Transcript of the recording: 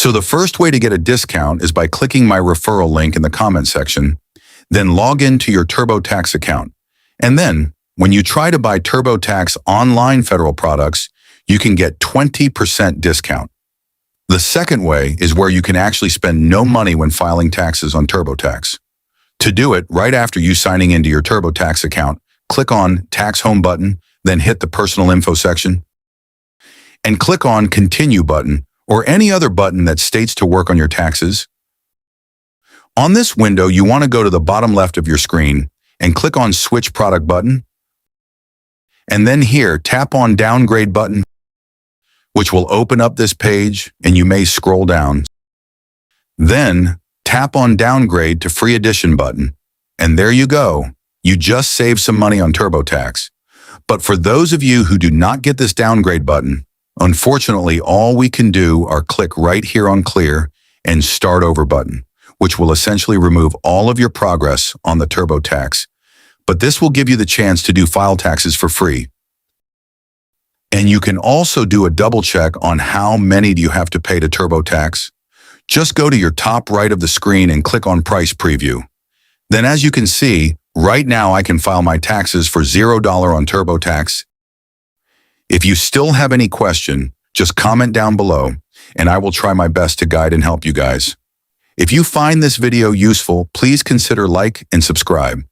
So the first way to get a discount is by clicking my referral link in the comment section, then log into your TurboTax account. And then, when you try to buy TurboTax online federal products, you can get 20% discount. The second way is where you can actually spend no money when filing taxes on TurboTax. To do it, right after you signing into your TurboTax account, click on Tax Home button, then hit the Personal Info section, and click on Continue button or any other button that states to work on your taxes. On this window, you want to go to the bottom left of your screen and click on Switch Product button, and then here, tap on Downgrade button, which will open up this page, and you may scroll down. Then, tap on Downgrade to Free Edition button, and there you go. You just saved some money on TurboTax. But for those of you who do not get this Downgrade button, unfortunately, all we can do are click right here on Clear and Start Over button, which will essentially remove all of your progress on the TurboTax. But this will give you the chance to do file taxes for free. And you can also do a double check on how many do you have to pay to TurboTax. Just go to your top right of the screen and click on Price Preview. Then as you can see, right now I can file my taxes for $0 on TurboTax. If you still have any question, just comment down below, and I will try my best to guide and help you guys. If you find this video useful, please consider like and subscribe.